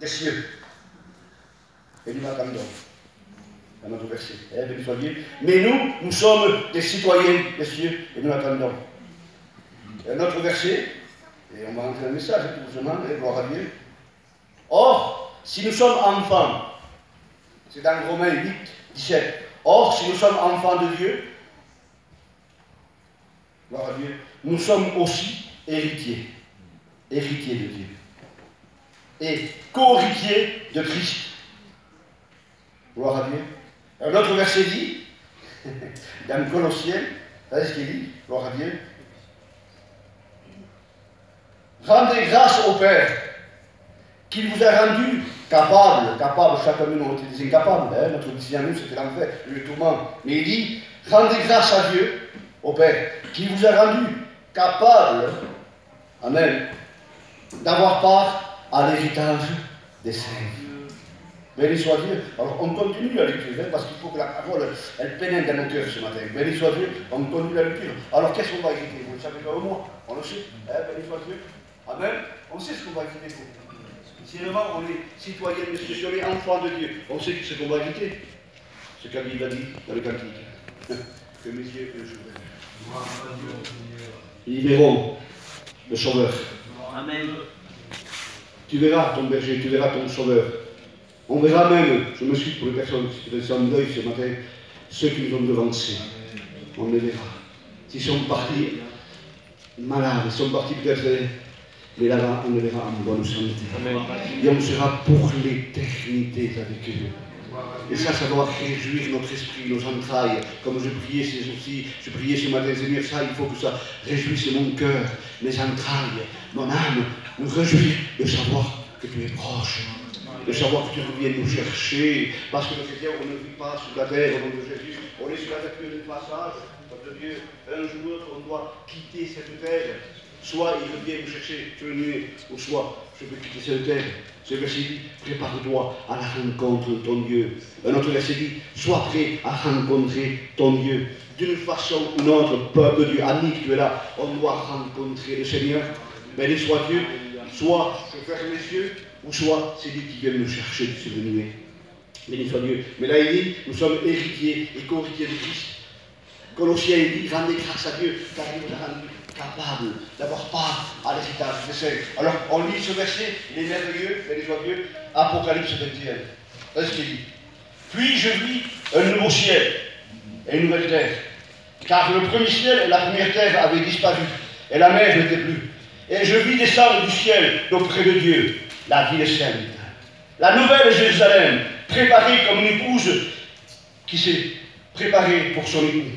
des cieux. Et nous l'attendons. Dans notre verset. Béni soit Dieu. Mais nous sommes des citoyens des cieux et nous l'attendons. Un autre verset, et on va entrer dans le message tout doucement, gloire à Dieu. Or, si nous sommes enfants, c'est dans Romains 8, 17. Or, si nous sommes enfants de Dieu, gloire à Dieu, nous sommes aussi héritiers. Héritiers de Dieu. Et co-héritiers de Christ. Gloire à Dieu. Un autre verset dit, dans Colossiens, vous savez ce qu'il dit? Gloire à Dieu. Rendez grâce au Père, qu'il vous a rendu capable, chacun de nous a été des incapables, hein, notre destin c'était l'enfer, le tourment. Mais il dit, rendez grâce à Dieu, au Père, qui vous a rendu capable, amen, d'avoir part à l'héritage des saints. Béni soit Dieu. Alors on continue la lecture, hein, parce qu'il faut que la parole, elle pénètre dans nos cœurs ce matin. Béni soit Dieu, on continue la lecture. Alors qu'est-ce qu'on va écouter? Vous le savez comme moi, on le sait. Hein, béni soit Dieu. Amen. On sait ce qu'on va écouter. Si vraiment on est citoyen de Dieu, si on est enfant de Dieu, on sait ce qu'on va écouter. Ce qu'Abiel a dit dans le cantique. Que mes yeux que je verrai. Ils verront le Sauveur. Amen. Tu verras ton berger, tu verras ton Sauveur. On verra même, je me suis pour les personnes qui étaient en deuil ce matin, ceux qui nous ont devancés. On les verra. S'ils sont partis malades, ils sont partis peut-être, mais là-bas, on les verra en bonne santé. Et on sera pour l'éternité avec eux. Et ça doit réjouir notre esprit, nos entrailles. Comme je priais ces jours-ci, je priais ce matin, Seigneur, ça, il faut que ça réjouisse mon cœur, mes entrailles, mon âme, nous réjouir de savoir que tu es proche. De savoir que tu reviens nous chercher, parce que le Seigneur, on ne vit pas sur la terre, au nom de Jésus, on est sur la terre de passage, de Dieu, un jour ou l'autre, on doit quitter cette terre, soit il revient nous chercher sur une nuit, ou soit je peux quitter cette terre. Ce verset dit, prépare-toi à la rencontre de ton Dieu. Un autre verset dit, sois prêt à rencontrer ton Dieu. D'une façon ou d'une autre, peuple de Dieu, ami, tu es là, on doit rencontrer le Seigneur. Béni soit Dieu, soit je ferme les yeux, ou soit c'est lui qui vient nous chercher de se venir. Béni soit Dieu. Mais là, il dit, nous sommes héritiers et co-héritiers de Christ. Colossiens, il dit, rendez grâce à Dieu, car il nous a rendu capables d'avoir part à l'héritage des saints. Alors, on lit ce verset, il est merveilleux, béni soit Dieu, Apocalypse 21. C'est ce qu'il dit. Puis je vis un nouveau ciel et une nouvelle terre. Car le premier ciel et la première terre avaient disparu, et la mer n'était plus. Et je vis descendre du ciel d'auprès de Dieu la ville sainte, la nouvelle Jérusalem, préparée comme une épouse qui s'est préparée pour son époux.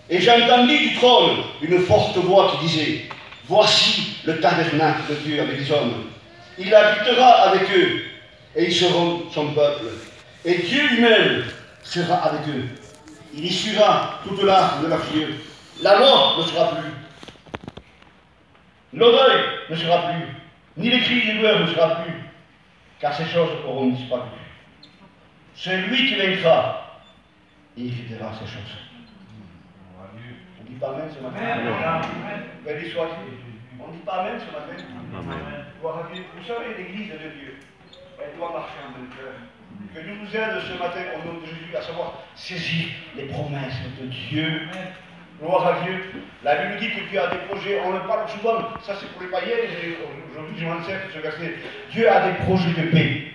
Et j'entendis du trône une forte voix qui disait, voici le tabernacle de Dieu avec les hommes. Il habitera avec eux, et ils seront son peuple. Et Dieu lui-même sera avec eux. Il essuiera toute larme de leurs yeux. La mort ne sera plus. Le deuil ne sera plus. Ni les cris de douleur ne sera plus, car ces choses auront disparu. C'est lui qui vaincra, et il héritera ces choses. On ne dit pas Amen ce matin. Béni soit Dieu. On ne dit pas Amen ce matin. Gloire à Dieu. Vous savez, l'Église de Dieu, elle doit marcher en bon cœur. Que Dieu nous aide ce matin au nom de Jésus à savoir saisir les promesses de Dieu. Gloire à Dieu. La Bible dit que Dieu a des projets, on le parle souvent, ça c'est pour les païens, aujourd'hui je m'en sers de ce verset. Dieu a des projets de paix,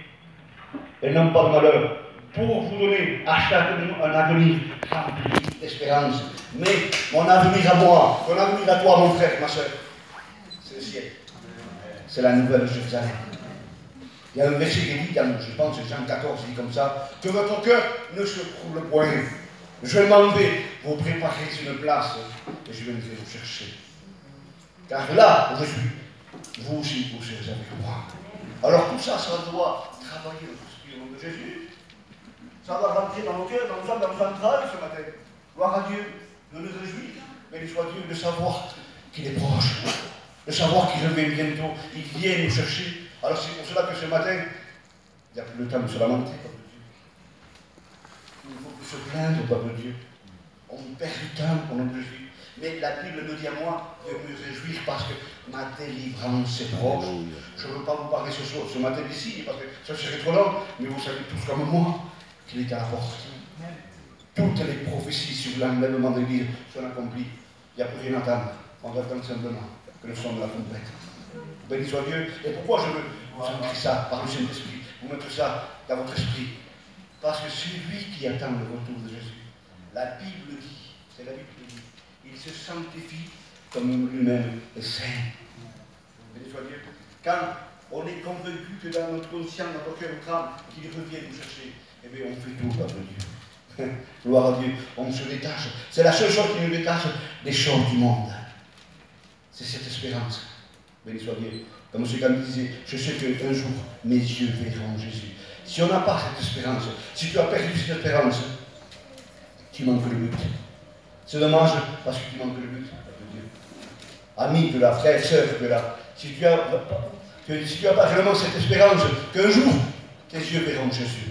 et non pas de malheur, pour vous donner à chacun de nous un avenir rempli d'espérance. Mais mon avenir à moi, ton avenir à toi, mon frère, ma soeur, c'est le ciel. C'est la nouvelle Jérusalem. Il y a un verset qui dit, je pense que Jean 14 dit comme ça, que votre cœur ne se trouble point. Je m'en vais vous préparer une place et je viendrai vous chercher. Car là où je suis, vous aussi vous serez avec moi. Alors tout ça, ça doit travailler au nom de Jésus. Ça doit rentrer dans nos cœurs, dans nos âmes, dans nos entrailles ce matin. Gloire à Dieu, de nous réjouir, béni soit Dieu, de savoir qu'il est proche, de savoir qu'il revient bientôt, il vient nous chercher. Alors c'est pour cela que ce matin, il n'y a plus le temps de se lamenter. Il ne faut plus se plaindre au peuple de Dieu. On perd du temps au nom de Jésus. Mais la Bible me dit à moi de me réjouir parce que ma délivrance est proche. Je ne veux pas vous parler ce matin d'ici, parce que ça serait trop long, mais vous savez tous comme moi qu'il est à la porte. Toutes les prophéties sur l'enlèvement de l'Église sont accomplies. Il n'y a plus rien à attendre. On doit attendre simplement que le son de la trompette. Béni soit Dieu. Et pourquoi je veux vous écrire ça par le Saint-Esprit, vous mettre ça dans votre esprit? Parce que c'est lui qui attend le retour de Jésus. La Bible dit, c'est la Bible qui dit, il se sanctifie comme lui-même est saint. Béni soit Dieu. Quand on est convaincu que dans notre conscience, dans notre cœur, notre âme, qu'il revient nous chercher, eh bien on fait tout, gloire à Dieu. Gloire à Dieu, on se détache. C'est la seule chose qui nous détache des choses du monde. C'est cette espérance. Béni soit Dieu. Comme ce gars disait, je sais qu'un jour, mes yeux verront Jésus. Si on n'a pas cette espérance, si tu as perdu cette espérance, tu manques le but. C'est dommage parce que tu manques le but. Ami de la frère, sœur de la. Si tu n'as pas vraiment cette espérance qu'un jour, tes yeux verront Jésus.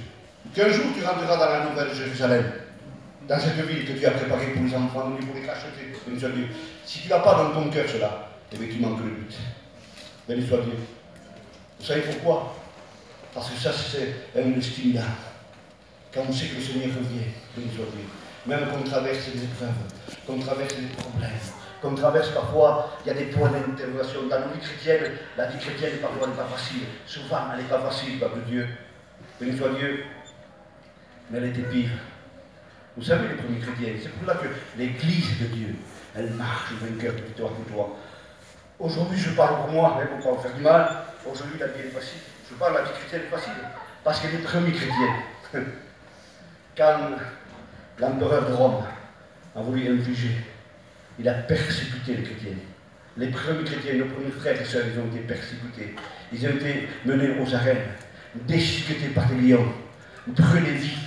Qu'un jour, tu rentreras dans la nouvelle Jérusalem, dans cette ville que tu as préparée pour les enfants, pour les racheter. Béni soit Dieu. Si tu n'as pas dans ton cœur cela, eh bien, tu manques le but. Béni soit Dieu. Vous savez pourquoi? Parce que ça, c'est un stimulant. Quand on sait que le Seigneur revient, béni soit Dieu. Même qu'on traverse des épreuves, qu'on traverse des problèmes, qu'on traverse parfois, il y a des points d'interrogation. Dans nos vies chrétiennes, la vie chrétienne, parfois, n'est pas facile. Souvent, elle n'est pas facile, par Dieu. Béni soit Dieu. Mais elle était pire. Vous savez, les premiers chrétiens, c'est pour ça que l'Église de Dieu, elle marche vainqueur de victoire pour toi. Aujourd'hui, je parle pour moi, pour ne pas vous faire du mal. Aujourd'hui, la vie est facile. Je parle, la vie chrétienne est facile. Parce qu'elle est premiers chrétienne. Quand l'empereur de Rome a voulu infliger, il a persécuté les chrétiens. Les premiers chrétiens, nos premiers frères et sœurs, ils ont été persécutés. Ils ont été menés aux arènes, déchiquetés par des lions, brûlés vifs,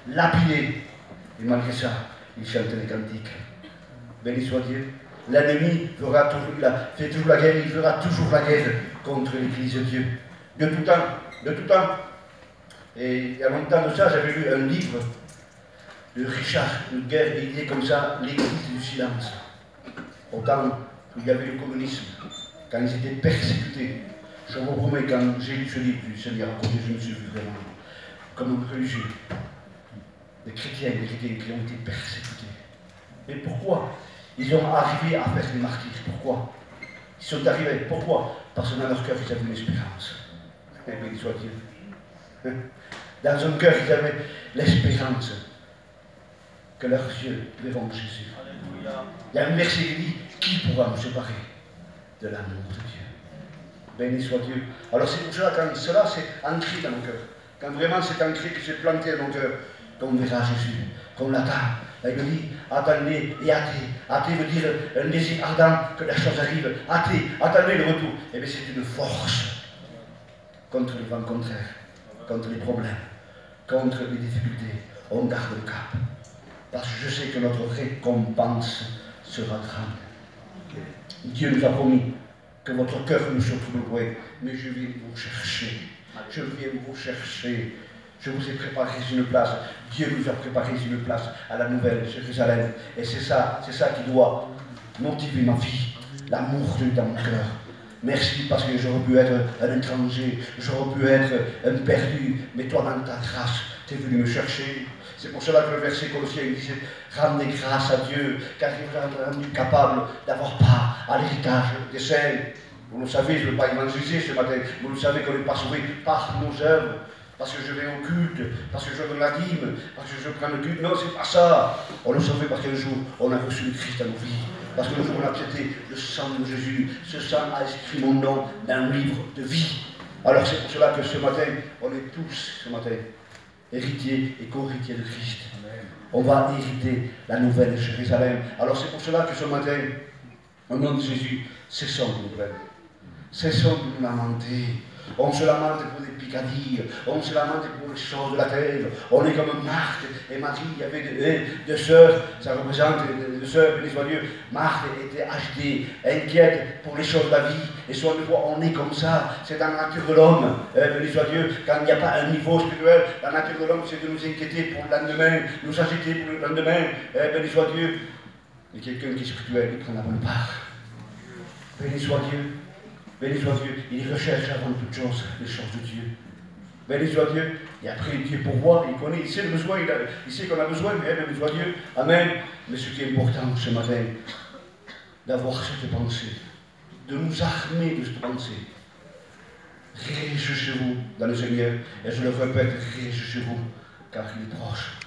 lapidés. Et malgré ça, ils chantaient des cantiques. Béni soit Dieu. L'ennemi fait toujours la guerre, il fera toujours la guerre contre l'Église de Dieu. De tout temps, de tout temps. Et il y a longtemps de ça, j'avais lu un livre de Richard Huguet, il disait comme ça, l'Église du silence. Au temps où il y avait le communisme, quand ils étaient persécutés. Je vous promets, quand j'ai lu ce livre du Seigneur à côté, je me suis vu vraiment comme un religieux. Des chrétiens qui ont été persécutés. Mais pourquoi ils ont arrivé à faire des martyrs? Pourquoi ils sont arrivés? Pourquoi? Parce que dans leur cœur, ils avaient une espérance. Et béni soit Dieu. Dans un cœur, ils avaient l'espérance que leurs yeux verront Jésus. Alléluia. Il y a un verset qui dit, qui pourra nous séparer de l'amour de Dieu? Béni soit Dieu. Alors c'est pour cela, quand cela c'est ancré dans nos cœurs, quand vraiment c'est ancré, que c'est planté dans nos cœurs, qu'on verra Jésus, qu'on l'attend. Là, il me dit, attendez et hâtez. Hâtez veut dire un désir ardent que la chose arrive. Hâtez, attendez le retour. Et bien c'est une force contre les vents contraires, contre les problèmes, contre les difficultés. On garde le cap. Parce que je sais que notre récompense sera grande. Dieu nous a promis que votre cœur ne se trouve point, mais je viens vous chercher. Je viens vous chercher. Je vous ai préparé une place. Dieu nous a préparé une place à la nouvelle Jérusalem. Et c'est ça qui doit motiver ma vie. L'amour de Dieu dans mon cœur. Merci parce que j'aurais pu être un étranger, j'aurais pu être un perdu, mais toi dans ta grâce, tu es venu me chercher. C'est pour cela que le verset Colossiens disait, rendez grâce à Dieu, car il vous a rendu capable d'avoir part à l'héritage des saints. Vous le savez, je ne veux pas évangéliser ce matin, vous le savez qu'on n'est pas sauvé par nos œuvres, parce que je vais au culte, parce que je donne la dîme, parce que je prends le culte. Non, c'est pas ça. On est sauvé parce qu'un jour, on a reçu le Christ à nos vies. Parce que le jour où on a accepté le sang de Jésus, ce sang a inscrit mon nom dans un livre de vie. Alors c'est pour cela que ce matin, on est tous, ce matin, héritiers et co-héritiers de Christ. On va hériter la nouvelle Jérusalem. Alors c'est pour cela que ce matin, au nom de Jésus, cessons de nous plaindre. Cessons de nous lamenter. On se lamente pour des picadilles, on se lamente pour les choses de la terre. On est comme Marthe et Marie, il y avait deux sœurs, ça représente deux sœurs, béni soit Dieu. Marthe était agitée, inquiète pour les choses de la vie. Et soit une fois, on est comme ça, c'est dans la nature de l'homme, béni soit Dieu. Quand il n'y a pas un niveau spirituel, la nature de l'homme, c'est de nous inquiéter pour le lendemain, nous agiter pour le lendemain, béni soit Dieu. mais quelqu'un qui est spirituel, il prend la bonne part. Béni soit Dieu. Béni soit Dieu. Il recherche avant toute chose les choses de Dieu. Béni soit Dieu. Et après, Dieu pourvoit, il connaît, il sait le besoin, il sait qu'on a besoin, mais béni soit Dieu. Amen. Mais ce qui est important ce matin, d'avoir cette pensée, de nous armer de cette pensée. Réjouissez-vous dans le Seigneur. Et je le répète, réjouissez-vous, car il est proche.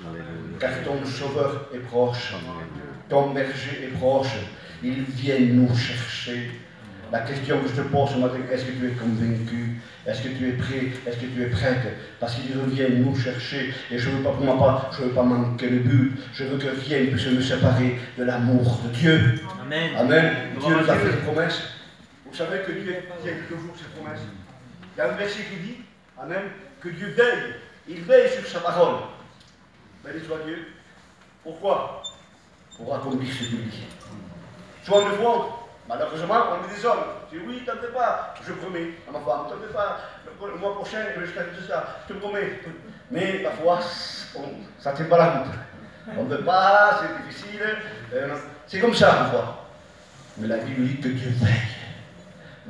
Car ton Sauveur est proche. Ton berger est proche. Il vient nous chercher. La question que je te pose ce matin, est-ce que tu es convaincu? Est-ce que tu es prêt? Est-ce que tu es prête? Parce qu'il revient nous chercher. Et je ne veux pas, pour ma part, je ne veux pas manquer le but. Je veux que rien ne puisse me séparer de l'amour de Dieu. Amen. Amen. Dieu nous a fait des promesses. Vous savez que Dieu tient toujours ses promesses. Il y a un verset qui dit, Amen, que Dieu veille. Il veille sur sa parole. Béni soit Dieu. Pourquoi? Pour accomplir ce qu'il dit. Soit on le voit. Malheureusement, on est des hommes. Je dis oui, t'en fais pas. Je promets à ma femme, t'en fais pas. Le mois prochain, je t'ai tout ça. Je te promets. Mais parfois, ça ne tient pas la route. On ne veut pas, c'est difficile. C'est comme ça, parfois. Mais la Bible dit que Dieu veille.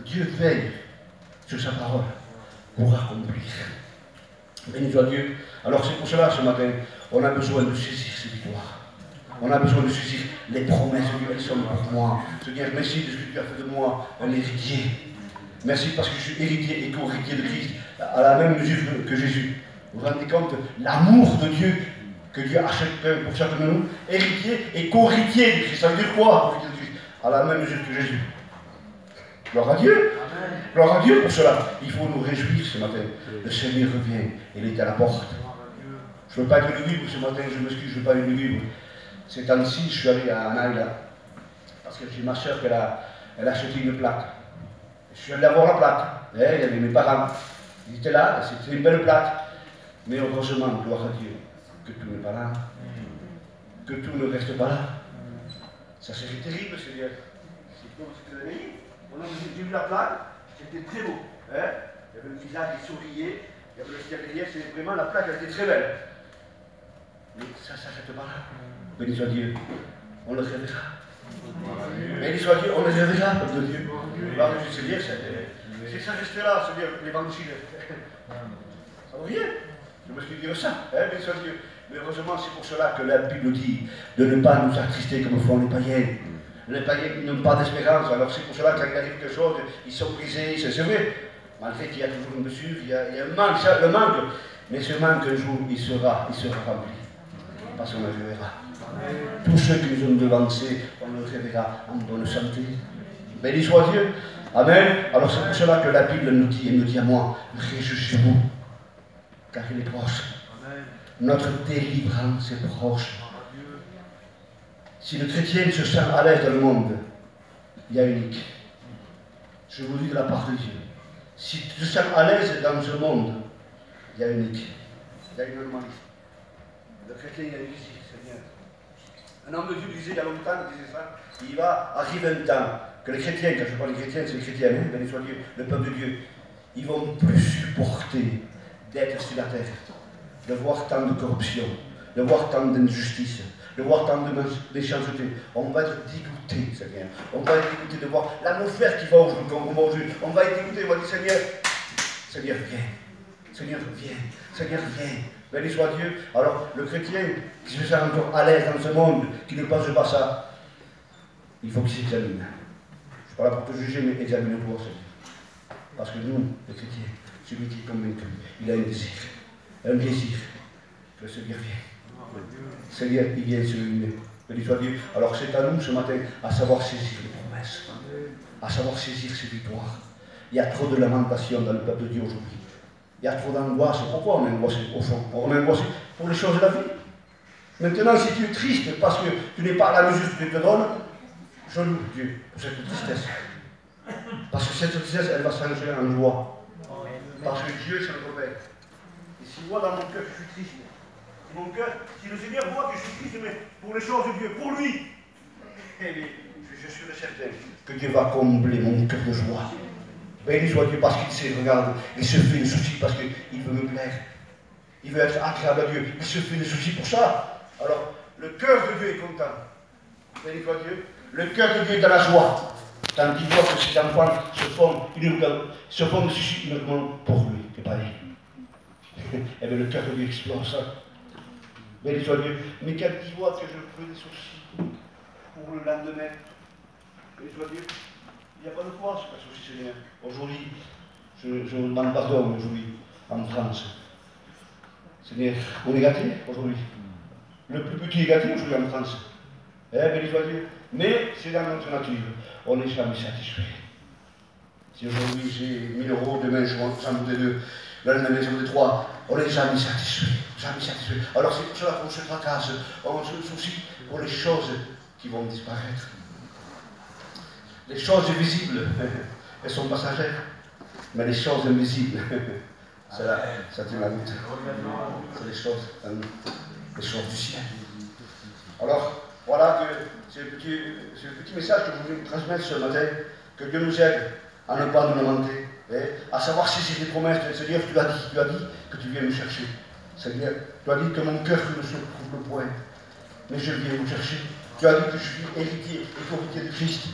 Dieu veille sur sa parole pour accomplir. Béni soit Dieu. Alors c'est pour cela, ce matin, on a besoin de saisir ces victoires. On a besoin de saisir les promesses de Dieu, elles sont pour moi. Seigneur, merci de ce que tu as fait de moi un héritier. Merci parce que je suis héritier et co-héritier de Christ, à la même mesure que Jésus. Vous vous rendez compte l'amour de Dieu que Dieu achète pour chacun de nous, héritier et co-héritier de Christ. Ça veut dire quoi? À la même mesure que Jésus. Gloire à Dieu. Amen. Gloire à Dieu pour cela. Il faut nous réjouir ce matin. Le Seigneur revient, il est à la porte. Je ne veux pas être lugubre ce matin, je m'excuse, je ne veux pas être lugubre. Ces temps-ci, je suis allé à Anaïla, parce que j'ai ma soeur qui elle a acheté une plaque. Je suis allé voir la plaque. Il y avait mes parents. Ils étaient là, c'était une belle plaque. Mais heureusement, gloire à Dieu, que tout n'est pas là. Que tout ne reste pas là. Ça serait terrible, Seigneur. C'est comme ce que vous avez dit. J'ai vu la plaque, c'était très beau. Il y avait le visage qui souriait, il y avait le ciel derrière, c'est vraiment la plaque, elle était très belle. Mais ça ne s'arrête pas là. Béni soit Dieu, on le reverra. Béni soit Dieu, on le reverra, peuple de Dieu. Là, je sais dire, si ça restait là, c'est-à-dire l'évangile, ça vaut rien. Je me suis dit ça, béni soit Dieu. Mais heureusement, c'est pour cela que la Bible dit de ne pas nous attrister comme font les païens. Les païens n'ont pas d'espérance, alors c'est pour cela que quand il arrive quelque chose, ils sont brisés, c'est vrai. Malgré qu'il y a toujours une mesure, il y a un manque, le manque. Mais ce manque, un jour, il sera rempli. Parce qu'on le reverra. Tous ceux qui nous ont devancés, on le reverra en bonne santé. Béni soit Dieu. Amen. Alors c'est pour cela que la Bible nous dit, elle nous dit à moi, réjouissez-vous, car il est proche. Notre délivrance est proche. Si le chrétien se sent à l'aise dans le monde, il y a unique. Je vous dis de la part de Dieu. Si tu te sens à l'aise dans ce monde, il y a unique. Il y a une normalité. Le chrétien, il a une visite, Seigneur. Un homme de Dieu disait il y a longtemps, il disait ça, il va arriver un temps que les chrétiens, quand je parle des chrétiens, c'est les chrétiens, hein, béni soit Dieu, le peuple de Dieu, ils vont plus supporter d'être sur la terre, de voir tant de corruption, de voir tant d'injustice, de voir tant de méchanceté. On va être dégoûté, Seigneur. On va être dégoûté de voir l'atmosphère qui va aujourd'hui. On va être dégoûté, on va dire Seigneur, Seigneur, viens. Seigneur, viens. Seigneur, viens. Béni soit Dieu. Alors, le chrétien qui se sent encore à l'aise dans ce monde, qui ne pense pas ça, il faut qu'il s'examine. Je ne suis pas là pour te juger, mais examine-toi, Seigneur. Parce que nous, les chrétiens, celui qui est convaincu, il a un désir que le Seigneur vienne. Seigneur, il vient sur lui. Béni soit Dieu. Alors, c'est à nous ce matin à savoir saisir les promesses, à savoir saisir ses victoires. Il y a trop de lamentations dans le peuple de Dieu aujourd'hui. Il y a trop d'angoisse. Pourquoi on est angoissé au fond? On est angoissé pour les choses de la vie. Maintenant, si tu es triste parce que tu n'es pas à la mesure que Dieu te donne, je loue Dieu pour cette tristesse. Parce que cette tristesse, elle va changer en joie. Parce que Dieu, c'est notre Père. Et si moi, dans mon cœur, je suis triste, si mon cœur, si le Seigneur voit que je suis triste, mais pour les choses de Dieu, pour lui, eh bien, je suis certain que Dieu va combler mon cœur de joie. Béni soit Dieu parce qu'il sait, regarde, il se fait des soucis parce qu'il veut me plaire. Il veut être agréable à Dieu. Il se fait des soucis pour ça. Alors, le cœur de Dieu est content. béni soit Dieu, le cœur de Dieu est dans la joie. Tant qu'il voit que ses enfants se font dessus uniquement pour lui, et pas lui. Et bien le cœur de Dieu explose. Béni soit Dieu. Mais quand il voit que je fais des soucis pour le lendemain, béni soit Dieu, il n'y a pas de quoi sur le souci, Seigneur. Aujourd'hui, je demande pardon aujourd'hui en France. Seigneur, on est gâté aujourd'hui. Le plus petit est gâté aujourd'hui en France. Béni soit Dieu. Mais c'est dans notre nature. On n'est jamais satisfait. Si aujourd'hui j'ai 1000 €, demain j'en voudrais 2, le lendemain j'en voudrais 3, on n'est jamais satisfait. Jamais satisfait. Alors c'est pour cela qu'on se tracasse, on se soucie pour les choses qui vont disparaître. Les choses visibles, elles sont passagères. Mais les choses invisibles, c'est là, ça tient la route. C'est les choses du ciel. Alors, voilà que c'est le petit message que je voulais vous transmettre ce matin, que Dieu nous aide à ne pas nous lamenter, à savoir si c'est des promesses. Seigneur, tu as dit que tu viens me chercher. Seigneur, tu as dit que mon cœur ne se trouve point, mais je viens vous chercher. Tu as dit que je suis héritier de Christ,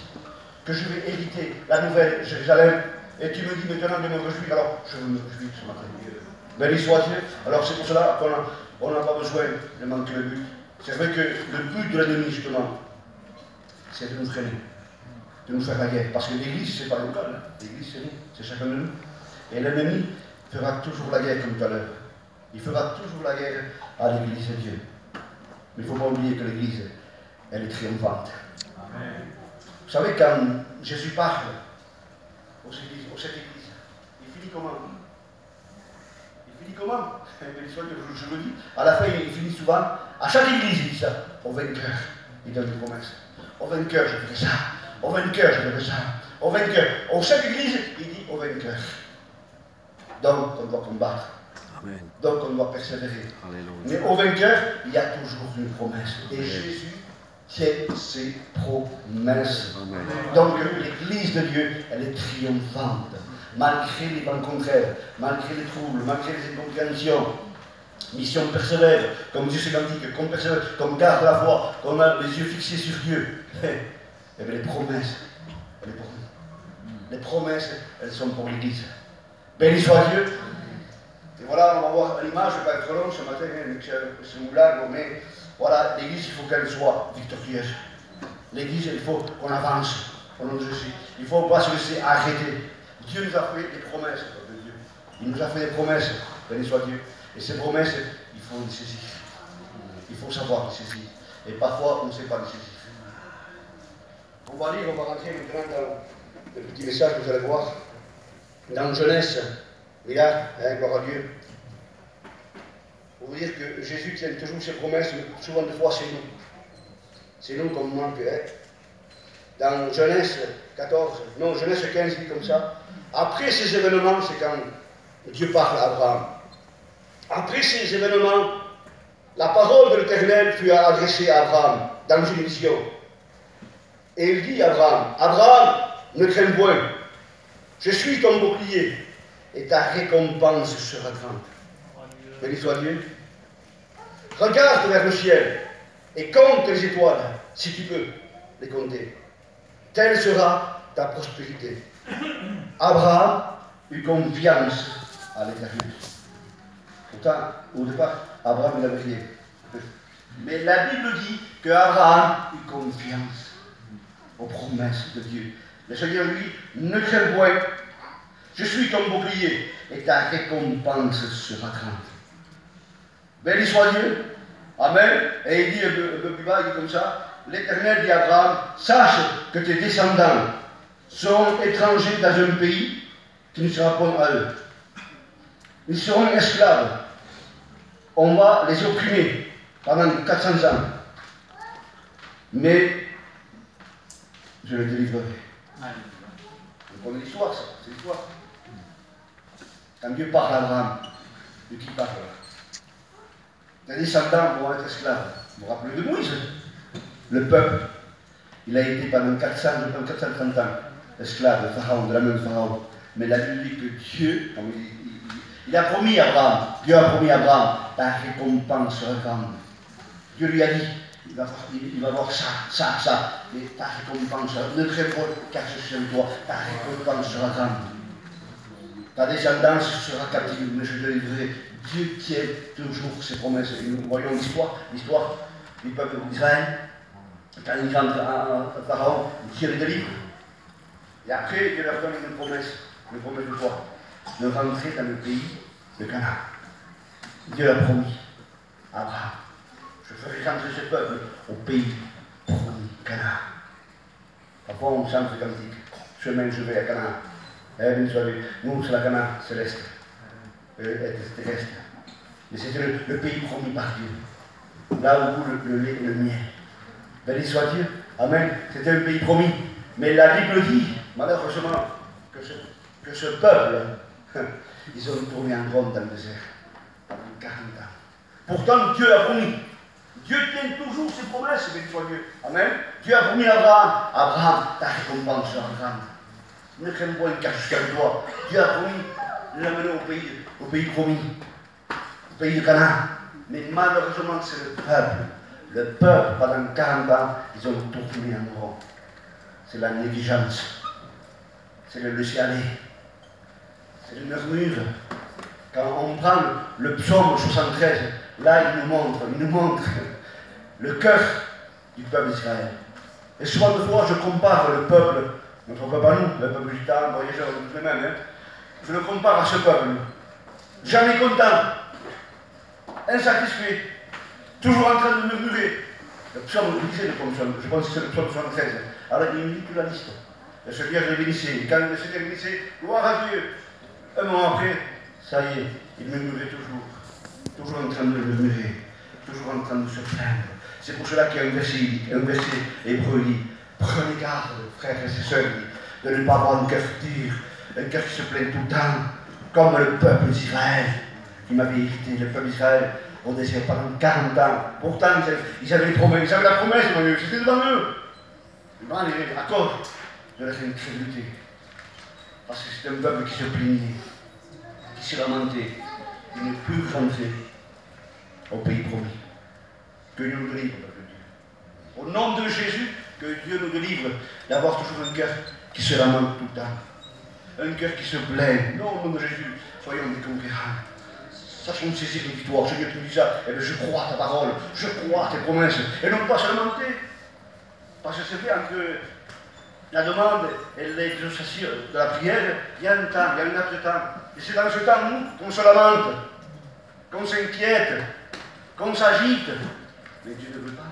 que je vais hériter la nouvelle Jérusalem. Et tu me dis maintenant de me réjouir, alors je veux me réjouir ce matin. Béni soit Dieu. Alors c'est pour cela qu'on n'a pas besoin de manquer le but. C'est vrai que le but de l'ennemi, justement, c'est de nous freiner, de nous faire la guerre. Parce que l'Église, c'est pas local. L'Église, c'est chacun de nous. Et l'ennemi fera toujours la guerre comme tout à l'heure. Il fera toujours la guerre à l'Église de Dieu. Mais il ne faut pas oublier que l'Église, elle est triomphante. Amen. Vous savez, quand Jésus parle aux cette Église, il finit comment? Il finit comment? Je le dis, à la fin, il finit souvent, à chaque Église, il dit ça, au vainqueur, il donne une promesse. Au vainqueur, je ferai ça. Au vainqueur, je ferai ça. Au vainqueur. Au chaque Église, il dit au vainqueur. Donc, on doit combattre. Amen. Donc, on doit persévérer. Alléluia. Mais au vainqueur, il y a toujours une promesse. Et Amen. Jésus tient ses promesses. Amen. Donc, l'Église de Dieu, elle est triomphante. Malgré les vents contraires, malgré les troubles, malgré les incompréhensions. Mission persévère, comme Dieu s'est cantique, comme persévère, comme garde la foi, comme a les yeux fixés sur Dieu. Et bien les promesses, les promesses, elles sont pour l'Église. Béni soit Dieu. Et voilà, on va voir l'image, je ne vais pas être long ce matin, c'est une blague, mais voilà, l'Église, il faut qu'elle soit victorieuse. L'Église, il faut qu'on avance au nom de Jésus. Il ne faut pas se laisser arrêter. Dieu nous a fait des promesses, de Dieu. Il nous a fait des promesses, béni soit Dieu. Et ces promesses, il faut les saisir. Il faut savoir les saisir. Et parfois, on ne sait pas les saisir. On va lire, on va rentrer maintenant dans le petit message que vous allez voir. Dans Genèse, regarde, gloire à Dieu. Pour vous dire que Jésus tient toujours ses promesses, mais souvent de fois c'est nous. C'est nous qu'on manque. Dans Genèse 14, non, Genèse 15 dit comme ça. Après ces événements, c'est quand Dieu parle à Abraham. Après ces événements, la parole de l'Éternel fut adressée à Abraham dans une vision. Et il dit à Abraham, Abraham, ne crains point, je suis ton bouclier, et ta récompense sera grande. Béni soit Dieu. Regarde vers le ciel, et compte les étoiles, si tu peux les compter. Telle sera ta prospérité. Abraham eut confiance à l'Éternel. Pourtant, au départ, Abraham n'avait rien. Mais la Bible dit qu'Abraham eut confiance aux promesses de Dieu. Le Seigneur lui dit, ne crains point, je suis ton bouclier, et ta récompense sera grande. Béni soit Dieu. Amen. Et il dit un peu plus bas, il dit comme ça, l'Éternel dit à Abraham, sache que tes descendants seront étrangers dans un pays qui ne sera point à eux. Ils seront esclaves. On va les opprimer pendant 400 ans. Mais je les délivrerai. Vous connaissez l'histoire, ça, c'est l'histoire. Quand Dieu parle à Abraham, de qui parle là? Les descendants vont être esclaves. Vous vous rappelez de Moïse? Le peuple, il a été pendant 430 ans esclave de Pharaon, de la main de Pharaon. Mais la Bible dit que Dieu, il a promis à Abraham, Dieu a promis à Abraham, ta récompense sera grande. Dieu lui a dit, il va voir ça. Mais ta récompense, ne crains pas car je suis en toi, ta récompense sera grande. Ta descendance sera captive, mais je te livrerai. Dieu tient toujours ses promesses. Et nous voyons l'histoire du peuple d'Israël. Quand ils rentrent à Pharaon, Dieu les délivre. Et après, Dieu leur donne une promesse de quoi? De rentrer dans le pays de Canaan. Dieu l'a promis à Abraham. Je ferai rentrer ce peuple au pays promis, Canaan. Parfois on chante ce cantique. Chemin, je vais à Canaan. Nous, c'est la Canaan céleste, terrestre. Mais c'était le pays promis par Dieu. Là où coule le lait et le miel. Béni soit Dieu. Amen. C'était un pays promis. Mais la Bible dit, malheureusement, que ce peuple, ils ont tourné en rond dans le désert pendant 40 ans. Pourtant, Dieu a promis. Dieu tient toujours ses promesses, béni soit Dieu. Amen. Dieu a promis à Abraham, ta récompense sera grande. Ne crains pas une cache jusqu'à toi. Dieu a promis de l'amener au pays promis, au pays de Canaan. Mais malheureusement, c'est le peuple. Le peuple, pendant 40 ans, ils ont tourné en rond. C'est la négligence. C'est le laisser-aller. C'est le murmure. Quand on prend le psaume 73, là, il nous montre le cœur du peuple d'Israël. Et souvent de fois, je compare le peuple, notre peuple à nous, le peuple gitan, voyageur, tous les mêmes, je le compare à ce peuple. Jamais content, insatisfait, toujours en train de murmurer. Le psaume, lisez le psaume, je pense que c'est le psaume 73. Alors il me dit toute la liste. Le Seigneur je l'ai bénissé. Quand le Seigneur bénissé, gloire à Dieu. Un moment après, ça y est, il murmurait toujours. Toujours en train de murmurer. Toujours en train de se plaindre. C'est pour cela qu'il y a un verset hébreu dit, prenez garde, frères et sœurs, de ne pas avoir un cœur dur, un cœur qui se plaint tout le temps, comme le peuple d'Israël, qui m'avait irrité, le peuple d'Israël, au désert pendant 40 ans. Pourtant, ils avaient la promesse, c'était devant eux. Ils vont arriver à cause de leur incrédulité. Parce que c'est un peuple qui se plaignait, qui se lamentait, qui ne peut rentrer au pays promis. Que Dieu nous délivre, peuple de Dieu. Au nom de Jésus, que Dieu nous délivre d'avoir toujours un cœur qui se lamente tout le temps. Un cœur qui se plaint. Non, au nom de Jésus, soyons des conquérants. Sachons saisir les victoires. Seigneur, tu me dis ça, eh bien, je crois à ta parole, je crois à tes promesses. Et non pas se lamenter. Parce que c'est bien que la demande et l'exaucation de la prière, il y a un temps, il y a un laps de temps. Et c'est dans ce temps, nous, qu'on se lamente, qu'on s'inquiète, qu'on s'agite. Mais Dieu ne veut pas.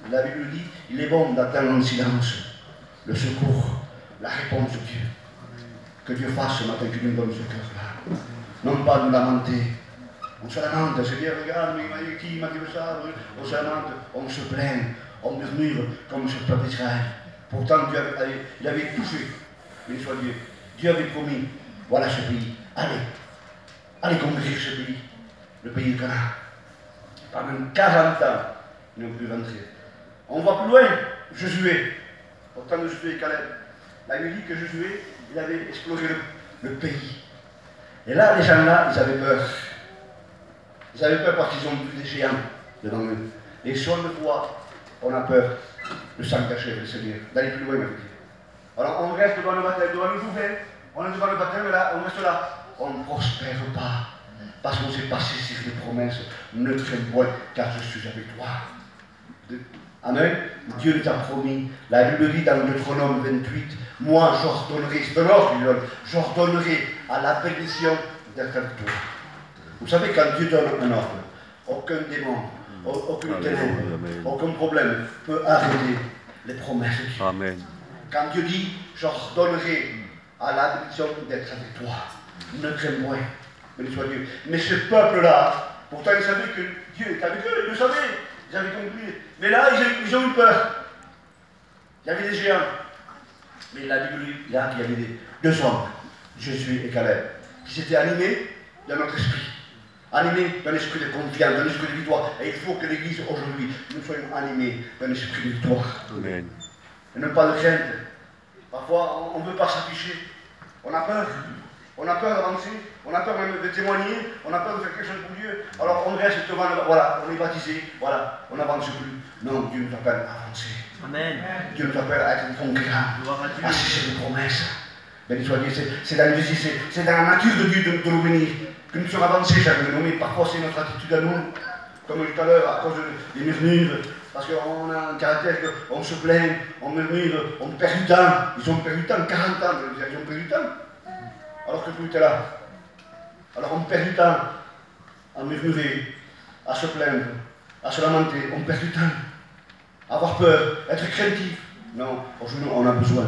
La Bible dit, il est bon d'attendre en silence le secours, la réponse de Dieu. Que Dieu fasse ce matin, qu'il nous donne ce cœur-là. Non pas nous lamenter. On se lamente, c'est bien, regarde, mais qui m'a dit ça? On se lamente, on se plaint, on murmure comme ce peuple d'Israël. Pourtant, Dieu il avait tout fait. Béni soit Dieu. Dieu avait promis, voilà ce pays. Allez conquérir ce pays, le pays de Canaan. Pendant 40 ans, ils n'ont pu rentrer. On va plus loin, Josué. Pourtant, Josué et Caleb. Là, il dit que Josué, il avait exploré le pays. Et là, les gens-là, ils avaient peur. Ils avaient peur parce qu'ils ont vu des géants devant eux. Et soit de fois, on a peur de s'en cacher, de se dire, d'aller plus loin avec Dieu. Alors on reste devant le baptême, devant le jouvin, on est devant le baptême, et là, on reste là. On ne prospère pas, parce qu'on ne s'est pas saisi les promesses. Ne crains point, car je suis avec toi. Amen. Dieu nous a promis. La Bible dit dans Deutéronome 28, moi j'ordonnerai, c'est un ordre, j'ordonnerai à la bénédiction d'être avec toi. Vous savez, quand Dieu donne un ordre, aucun démon, aucune ténèbre, aucun problème peut arrêter les promesses de Dieu. Amen. Quand Dieu dit, j'ordonnerai à la bénédiction d'être avec toi, ne crains point, béni soit Dieu. Mais ce peuple-là, pourtant ils savaient que Dieu était avec eux, ils le savaient, ils avaient compris. Mais là, ils ont eu peur. Il y avait des géants. Mais la Bible dit là qu'il y avait deux hommes, Josué et Caleb, qui s'étaient animés dans notre esprit. Animés d'un esprit de confiance, d'un esprit de victoire. Et il faut que l'Église aujourd'hui, nous soyons animés d'un esprit de victoire. Amen. Et non pas de crainte. Parfois, on ne veut pas s'afficher. On a peur. on a peur d'avancer, on a peur même de témoigner, on a peur de faire quelque chose pour Dieu. Alors on reste devant, voilà, on est baptisé, voilà, on n'avance plus. Non, Dieu nous appelle à avancer. Amen. Dieu nous appelle à être conquérants, à chercher des promesses. Béni soit Dieu, c'est dans la nature de Dieu de nous bénir que nous sommes avancés chaque jour. Mais parfois c'est notre attitude à nous, comme tout à l'heure, à cause des murmures, parce qu'on a un caractère qu'on se plaint, on murmure, on perd du temps. Ils ont perdu du temps, 40 ans, ils ont perdu du temps. Alors que tout était là. Alors on perd du temps à murmurer, à se plaindre, à se lamenter, on perd du temps. Avoir peur, être craintif. Non, aujourd'hui on a besoin,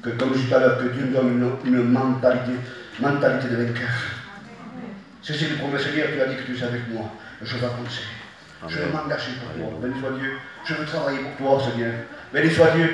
que, comme je disais tout à l'heure, que Dieu nous donne une mentalité de vainqueur. C'est ce que le Seigneur, tu as dit que tu es avec moi. Je vais avancer. Je vais m'engager pour toi. Béni soit Dieu. Je veux travailler pour toi, Seigneur. Béni soit Dieu.